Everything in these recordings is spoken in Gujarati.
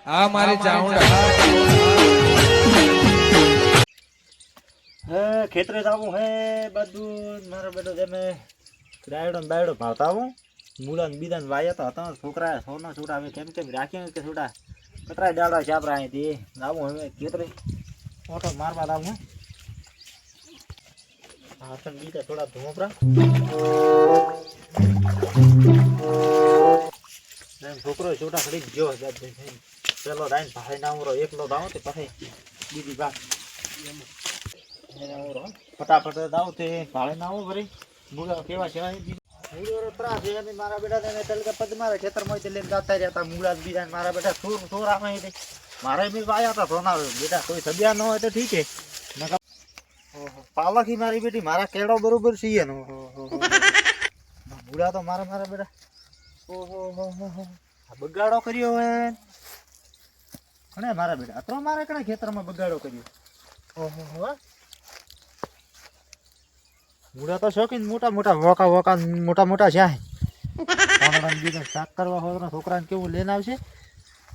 આ મારી ચાઉંડા હે ખેતરે જાવું હે બધું મારો બેટો જેમે ડાયડો ને બાયડો ભાવતા આવું મૂળા ને બીજા ને વાયા તો હતા છોકરા સોના છોટા હવે કેમ કેમ રાખ્યા કે છોટા કતરા ડાળા ચાપરા અહીંથી જાવું હવે ખેતરે ઓટો મારવા જાવું હા તો બીજા થોડા ધોપરા છોકરો છોટા ખડી ગયો પેલો ડાઈન ભાઈ ના ઉરો એકલો દાવો તે પછી બીજી વાત ફટાફટ દાવ તે ભાડે ના આવો ભરી મૂળા કેવા છે મારા બેટા પદ મારા ખેતરમાં લઈને જતા રહ્યા મૂળા બીજા મારા બેટા થોર આમાં મારે બી વાયા હતા સોના બેટા કોઈ સબ્યા ન હોય તો ઠીક છે પાલખી મારી બેટી મારા કેળો બરોબર છીએ નો મૂળા તો મારા બેટા ઓહો બગાડો કર્યો હોય કણે મારા બેટા તો મારે કણે ખેતરમાં બગાડો કર્યો ઓહો મૂળા તો શોખીન મોટા મોટા છે બીજા શાક કરવા હોય છોકરાને કેવું લઈને આવશે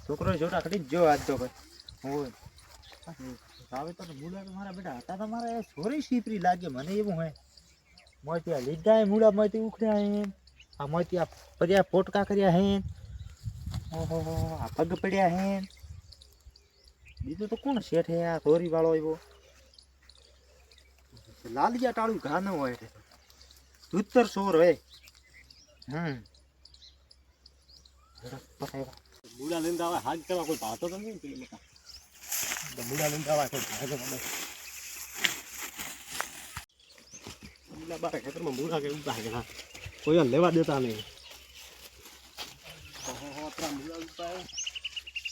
છોકરો છોટા કટી જો આજ તો ભાઈ આવે તો મૂળા તો મારા બેટા હતા તો મારે છોરી સીપરી લાગે મને એવું હોય મોય ત્યાં લીધા મૂળા મોયથી ઉખડ્યા હે આ મોય ત્યાં પડ્યા પોટકા કર્યા હે ઓહો આ પગ પડ્યા હે બીજું તો કોણ શેઠ હે આ ધોરી વાળો આવ્યો લાલિયા ટાળું ઘા ન હોય ઉત્તર સોર હોય મૂળા લઈને આવે હાથ કરવા કોઈ ભાતો તો નહીં મૂળા લઈને આવે કોઈ ભાગે મૂળા બારે ખેતરમાં મૂળા કે ઉગતા કે ના કોઈ લેવા દેતા નહીં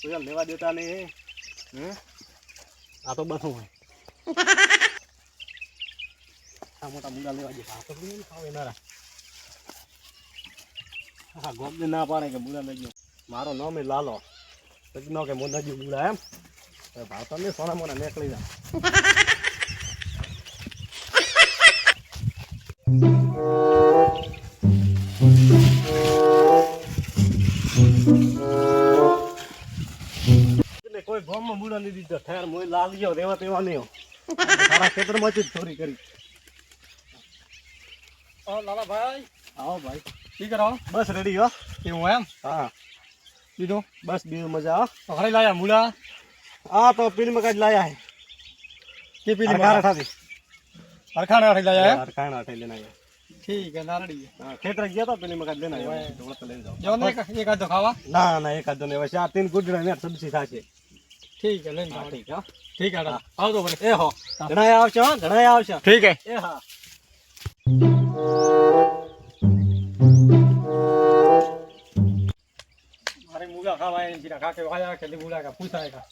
કોઈ લેવા દેતા નહીં આ તો બસો હોય મોટા મૂળા લેવા દે ભાતો નહીં ખાવે નારા હા ગોમને ના પાડે કે મૂળા લઈ ગયો મારો નામ એ લાલો સજનો કે મોનાજી મૂળા એમ ભાતો નહીં સોના મોના નીકળી જાય કોઈ ગામમાં મૂળા નહીં દીધો ઠેર મોય લાલ ગયો રેવા તેવા નહીં સારા ખેતરમાંથી જ ચોરી કરી લાલા ભાઈ આવો ભાઈ ઠીક કરો બસ રેડી હો એવું એમ હા બીજું બસ બીજું મજા હરે લાયા મૂળા આ તો પીલી મકાજ લાયા હે કે પીલી મકાજ થાતી હરખાણા આઠે લાયા હરખાણા આઠે લેના આયા ઠીક હે નારડી હા ખેતર ગયા તો પીલી મકાજ લેના આયા ઢોળત લઈ જાઓ જો ને એક આદો ખાવા ના એક આદો ને વસે આ તીન ગુડડા ને સબ્જી થાશે ઠીક હે લેન જાઓ ઠીક હો ઠીક હે આવજો ભલે એ હો ઘણા આવશે ઠીક હે એ હા મારે મૂળા ખાવા એની જીરા કાકે વાયા કે મૂળા કા પૂછાય કા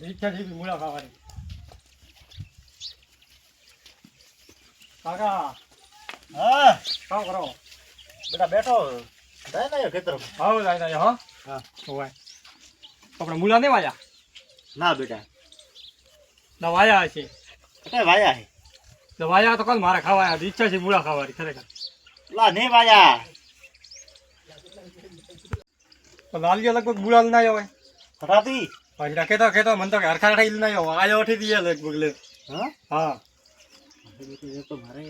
ઈચ્છા છે મૂળા ખાવાની કાકા હા કામ કરો બેટા બેઠો જાય ને ખેતરમાં આવો જાય હો હા હોય આપણે મૂળા નહીં વાયા ના બેટા ના વાયા છે કટે વાયા છે તો વાયા તો કોણ મારે ખાવા ઈચ્છા છે મૂળા ખાવાની ખરેખર લા નહીં વાયા તો લાલિયો લગભગ મૂળા ના આવ્યો હોય ખરાતી પછી કેતો મને તો હરખા ખાઈ ના આવ્યો આયો ઉઠી દીએ લગભગ લે હા હા તો મારે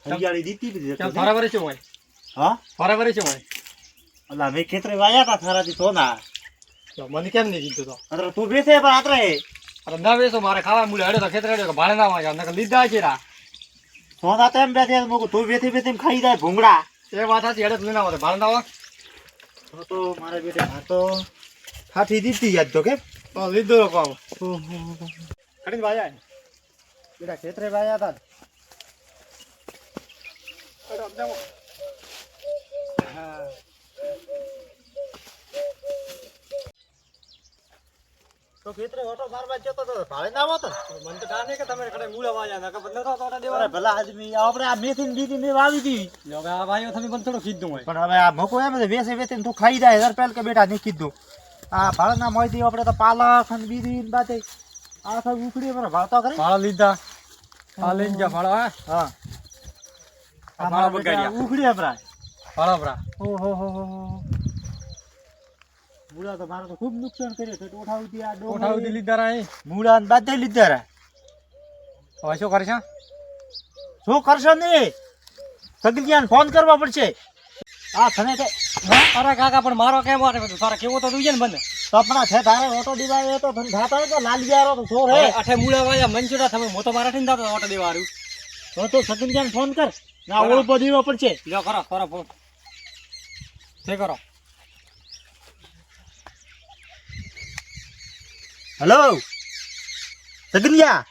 હરિયાળી દીધી બધી તો બરાબર છે હોય હા બરાબર છે હોય અલા મે ખેતરે વાયા તા થારાથી તો ના તો મને કેમ નહીં કીધું તો અરે તું બેસે પણ આતરે અરે ના બેસો મારે ખાવા મૂળે હડે તો ખેતરે હડે ભાડે ના વાગ્યા નકર લીધા છે રા સોના તેમ બેઠે મોકો તું બેથી ખાઈ જાય ભૂંગળા એ વાત સાચી હડે લઈને આવો ભાડે ના આવે તો મારે બેટે આ તો ખાઠી દીધી યાદ તો કે લીધો કામ ખડીને વાયા બેટા ખેતરે વાયા હતા હા તો ખેતરે ઓટો મારવા જતો તો ભાડે ના આવતો મને તો ડાને કે તમે કડે મૂળા વાયા ના કે બદલે તો ઓટા દેવા ભલા આદમી આપણે આ મેથી બીજી મે વાવી દી જો આ ભાઈઓ તમે પણ થોડું કીધું હોય પણ હવે આ મોકો એમ વેસે વેતીને તું ખાઈ જાય હજાર પેલ કે બેટા નહીં કીધું આ ભાડના મોયથી આપણે તો પાલક અને બીજી બાતે આ सब ઉખડી પર ભાતો કરી ભાડા લીધા આ લઈને જા ભાડા હા અમારા બગાડ્યા ઉખડી આપરા ભાડા ભરા ઓહો હો મૂળા તો મારે તો ખૂબ નુકસાન કર્યું છે. ઉઠાવતી આ ઉઠાવતી લીધા રા મૂળા ને બાદ લીધા રા. હવે શું કરશે? શું કરશો ને સગલિયાને ફોન કરવા પડશે. હા તને કે અરે કાકા પણ મારો કેમ વાટે બધું તારા કેવો તો જોઈએ ને બંને સપના છે તારે ઓટો દીવાય તો તને ખાતા તો લાલ ગ્યારો તો છોર હે અઠે મૂળા વાયા મંચુડા તમે મોટો મારાથી દાતો ઓટો દેવારું તો સગલિયાને ફોન કર ના ઓળપો દીવો પડશે. લ્યો કરો ફોન તે કરો. હેલો સગલિયા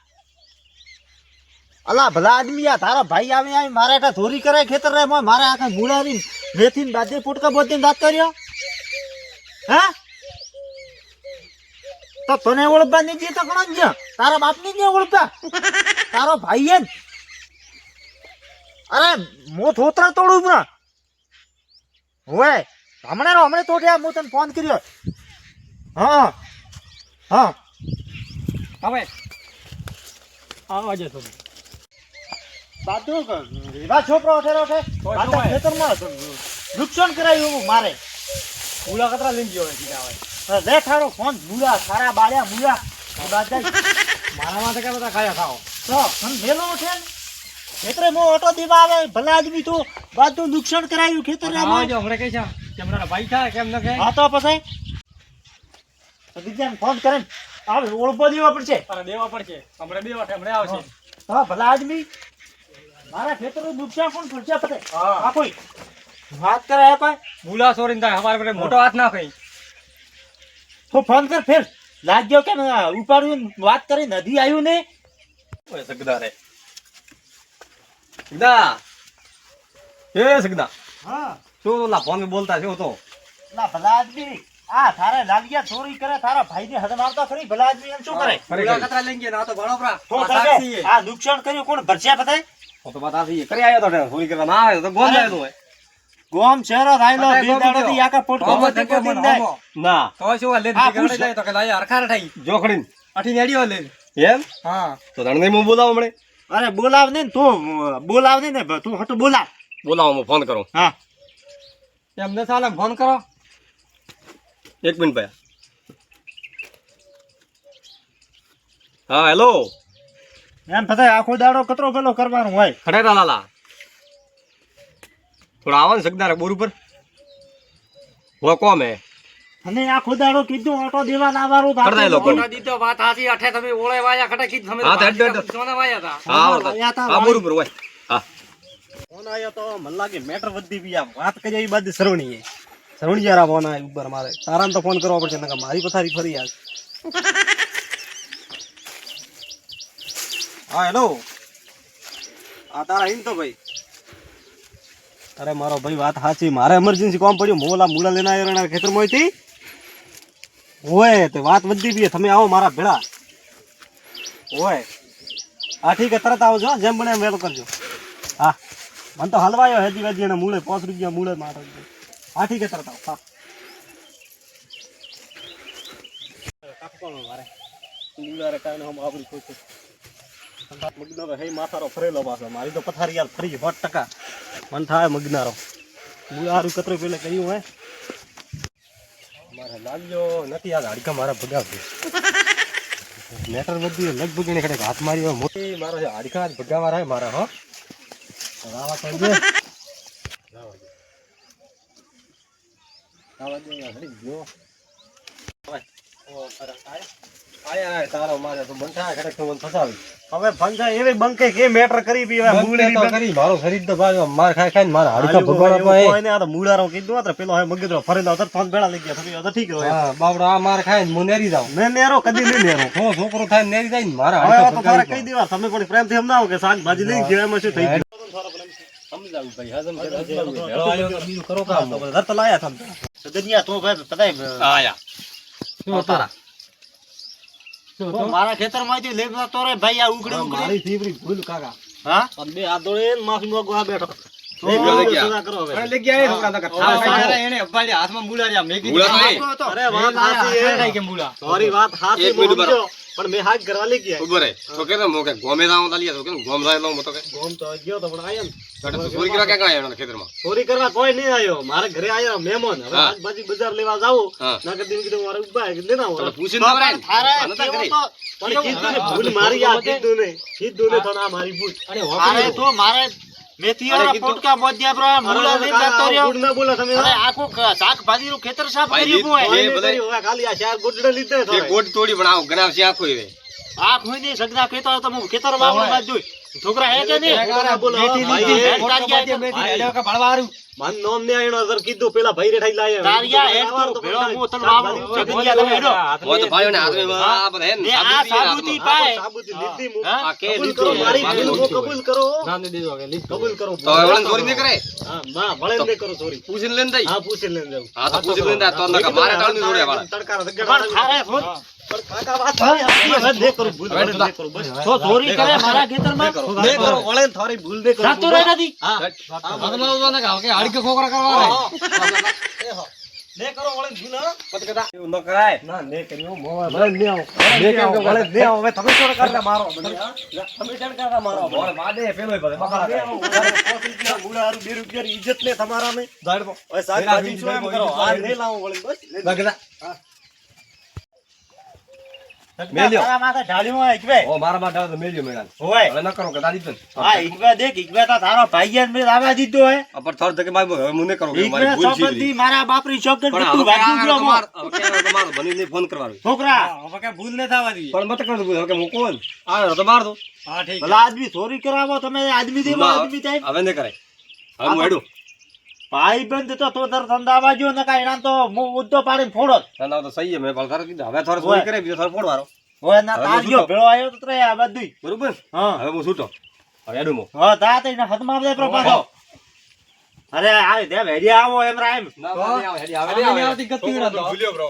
અલા ભલા આદમી આ તારા ભાઈ આવે આવી મારે આટા ચોરી કરે ખેતર રે મારે આખા મૂળાની મેથી બાદે પોટકા બોધીને દાંત કર્યો. હા તો તને ઓળખવા નહીં દે તો કોણ જ તારા બાપ ની નહીં ઓળખતા તારો ભાઈ હે. અરે મો થોતરા તોડું ના હોય હમણાં તોડ્યા હું તને ફોન કર્યો. હા હા હવે આવજે તો બાદુ એવા છોકરો ખેતરમાં નુકસાન કરાયું મારે. મૂળા કતરા લઈને ગયો સીધા લે થારો ફોન મૂળા સારા બાળ્યા મૂળા મારા માટે કે બધા ખાયા ખાઓ તો તને મેલો છે ને ખેતરે મો ઓટો દીવા આવે ભલા આદમી તું બાદુ નુકસાન કરાયું ખેતરે આવજો હમણાં કઈ છે કેમરા ભાઈ થાય કેમ ન કે હા તો પછી બીજાને ફોન કરે આવે ઓળખો દેવા પડશે. તારે દેવા પડશે હમણાં બે વાટે હમણાં આવશે. હા ભલા આદમી મારા ખેતરનું નુકસાન પણ પડશે પતે. હા કોઈ વાત કરે હે ભાઈ મૂળા સોરીને થાય અમારે પેલે મોટો હાથ ના કઈ તો ફોન કર ફેર લાગ્યો કે ઉપાડ્યું વાત કરી નદી આવ્યું ને ઓય સગદા રે સગદા એ સગદા હા શું લા ફોન માં બોલતા છો તો ના ભલા આદમી આ તારે લાલિયા ચોરી કરે તારા ભાઈને હદમ આવતા ખરી ભલા આદમી એમ શું કરે મૂળા કતરા લઈને ગયા ના તો બરોબર શું કરે આ નુકસાન કર્યું કોણ ભરશે બતાય તો બતા દઈએ કરી આવ્યો તો ચોરી કરવા ના આવ્યો તો ગોમ જાય તો ગોમ શહેરો થાયલો અરે બી દાડોથી આકા પોટકો પોટકો દીન દે ના તો શું લે હા, દીકરા જાય તો કે લાય હરખા રઠાઈ જોખડીન અઠી નેડીઓ લે એમ હા તો તણને હું બોલાવ હમણે અરે બોલાવ ને તું બોલાવ ને તું હટ બોલાવ બોલાવો હું ફોન કરો હા એમને ચાલે ફોન કરો એક મિનિટ ભાઈ હા હેલો એમ બતાય આખો દાડો કતરો પેલો કરવાનું હોય ખડેરા લાલા થોડા આવો ને સગદાર બોર ઉપર હો કોમ હે અને આખો દાડો કીધું ઓટો દેવા ના વાળું તો કરતા એ લોકો. આપણે દીધો વાત હાથી અઠે તમે ઓળે વાયા ખટે કીધ તમે હા, તો હેડ, હેડ. સોના વાયા તા વાયા તા, હા બોર ઉપર હોય હા ફોન આયો તો મને લાગે મેટર વધી ગઈ. આ વાત કરીએ એ બાદ સરવણી સરવણીયારા ફોન આયો ઉપર મારે તારાને તો ફોન કરવો પડશે નકર મારી પથારી ફરી યાર. હા હેલો આ તારા હિન તો ભાઈ અરે મારો ભાઈ વાત સાચી મારે એમરજન્સી કામ પડ્યું મોલા મૂળા લઈને આવ્યો ખેતરમાંથી ઓય તે વાત વધી ગઈ તમે આવો મારા ભેળા ઓય હા ઠીક છે તરત આવજો જેમ બને એમ વહેલું કરજો. હા મને તો હલવાયો હેજી વેજી એને મૂળે 5 રૂપિયા મૂળે માટે હા ઠીક છે તરત આવો હા કાપવાનો મારે મૂળારે કારણે હમ આવરી ખોશું મગનારો હે માથારો ફરેલો પાછો મારી તો પથારી યાર ફરી 100% મન થાય મગનારો મૂળારું કતરો પેલે કહ્યું હે મારે લાગ્યો નથી આ હાડકા મારા ભગાવતી મેટર બધી લગભગ એને ખડે હાથ મારી મોટી મારો હાડકા જ ભગાવા રહે મારા હો રાવા તો દે રાવા દે હડી ગયો ઓ પર આયા તારો મારે તો બંધા ખડે તો મન ફસાવી હવે ભંજા એવી બંકે કે મેટર કરી પી હવે મૂળી તો કરી મારો શરીર તો ભાઈ માર ખાઈ ખાઈને મારા હાડકા ભગવાના તો એને આ તો મૂળારો કીધું આ પેલો હવે મગજરો ફરીને આવતા ફોન બેડા લઈ ગયા તમે તો ઠીક રહો હા બાવડા આ માર ખાઈને હું નેરી જાવ મે નેરો કદી નહીં નેરો હો છોકરો થાય નેરી જાય ને મારા હાડકા તો મારે કહી દેવા તમે પણ પ્રેમથી સમજાવો કે શાકભાજી લઈને ગયા એમાં શું થઈ ગયું સમજાવું ભાઈ હજમ છે ભેળો આયો તો બીજું કરો કામ તો તો લાયા તમે સદનિયા તો ભાઈ પતાય આયા શું તારા તો મારા ખેતરમાંથી લેવા તો રે ભાઈ આ ઉકડી ઉકડી મારી ફીવરી ભૂલ કાકા હા અને બે હાથ દોડે ને માફી માંગવા આ બેઠો લઈ ગયા એને અબ્બાડી હાથમાં મૂળા રહ્યા મેગી અરે વાત સાચી છે કે મૂળા સોરી વાત સાચી એક મિનિટ સમજો પણ મેં હાથ કરવા લઈ ગયા ખબર હે તો કે મો કે ગોમે જાવ તાલી તો કે ગોમ જાય લો મતો કે ગોમ તો ગયો તો પણ આયો ને કટે તો ચોરી કરવા ક્યાં આયો ખેતરમાં ચોરી કરવા કોઈ નહીં આવ્યો મારા ઘરે આયા મહેમાન હવે હા. આજબાજી બજાર લેવા જાવું હા. ના કદી કીધું મારે ઉભા લેના તો હોય પૂછીને ખબર હે થારે આનો તો કેવો કરી તો પણ કીધું ને ભૂલ મારી આ કીધું ને તો ના મારી ભૂલ અરે તો મારે મેથી વાળા કીધું. પોટકા મોદ્યા બ્રો મૂળા લઈને જતો રહ્યો ભૂલ ના બોલો તમે અરે આખું શાકભાજી નું ખેતર સાફ ભાઈ, કર્યું હોય એ એ બધા- બધા હવે ખાલી આ ચાર ગોટડા લીધે એ થોડા. ગોટ તોડી પણ આવ ગણાવ છે આખો હવે આ કોઈ નહીં સગડા ખેતર તો હું ખેતર વાવડું ના જોઈ છોકરા હે કે નહીં છોકરા બોલો, મેથી ભાઈ, લીધી, એ હેડ તારિયા હેડ. મારું નામ ને આયણો અગર કીધું પેલા ભાઈ રેઠાઈ લાયા તારિયા હેડ તું ભેળો હું તને વાવડું સગડિયા તમે હેડો. મો તો ભાઈઓ ને હાથમાં આ બધા હે ને ને આ સાબુતી પાય સાબુતી લીધી હું. હા? આ કે કબૂલ લીધું કરો મારી મારી ભૂલ હું કબૂલ કરો કબૂલ કરો તો હવે ઓળન ચોરી ન કરે હા માં ભલે ન કરો ચોરી પૂછીને લઈને દઈ હા પૂછી લેને જાવ હા તો પૂછીને લઈને તો નકા મારે ટાળની જોડે વાળા તડકા પણ થારે શું? પણ કાકા વાત સારી હતી. હવે ન કરું ભૂલ હવે હવે ન કરું બસ તો ચોરી કરે મારા ખેતરમાં ન કરો ઓળે થોડી ભૂલ ન કરો જાતું રહે નથી ને કરો ઓળે ભૂલ હા એવું ન કરાય ના ને કર્યો મોવા ભલે ને આવો ને કર્યો ભલે ને આવો હવે તમે શું કરતા મારો મને હા? તમે શું કરતા મારો બોલ માદે પેલોય બધે બખાડા ગુડારું 2 રૂપિયાની ઇજ્જત ને તમારા ને હવે શાકભાજી શું એમ કરો આ નહીં લાવો વળી બસ મેલ્યો. તારા માથે ઢાળ્યું હોય ઈકવે. ઓ મારા માટે તો મેલ્યો મેળા હોય હવે ન કરો કે દાદી તો હા ઈકવે દેખ ઈકવે તો તારો ભાઈ મેં આવા દીધો હે અપર થોડ તકે મારી હવે મને કરો કે ઈકવે મારી ભૂલ છે ચોકડી મારા બાપરી ચોકડ પણ બધું વાગ્યું ગયો મો. તમારો બનીને ફોન કરવાનો છોકરા ભૂલ ન થવા દી પણ મત કરો હવે કે હું કોણ આ તો માર દો હા ઠીક ભલા આદમી ચોરી કરાવો તમે આદમી દેવો આદમી થાય હવે ન કરાય હવે હું હેડું ભાઈ બંધ તો તાર ધંધાવા જો ને કાઈ ના તો હું ઉદ્દો પાડીને ફોડો ના તો સહી છે મેં પણ કીધું હવે થોડો ચોરી કરે બીજો થોડો ફોડવાનો હોય ના હવે તારિયો શું ભેળો આવ્યો તો આ બધું બરોબર હા હવે હું છૂટો હવે હેડું હું હા તા તઈને હાથમાં દે પ્રપાસો અરે આ દે વેડિયા આવો એમ રામ ના હેડી આવે ભૂલ્યો બ્રો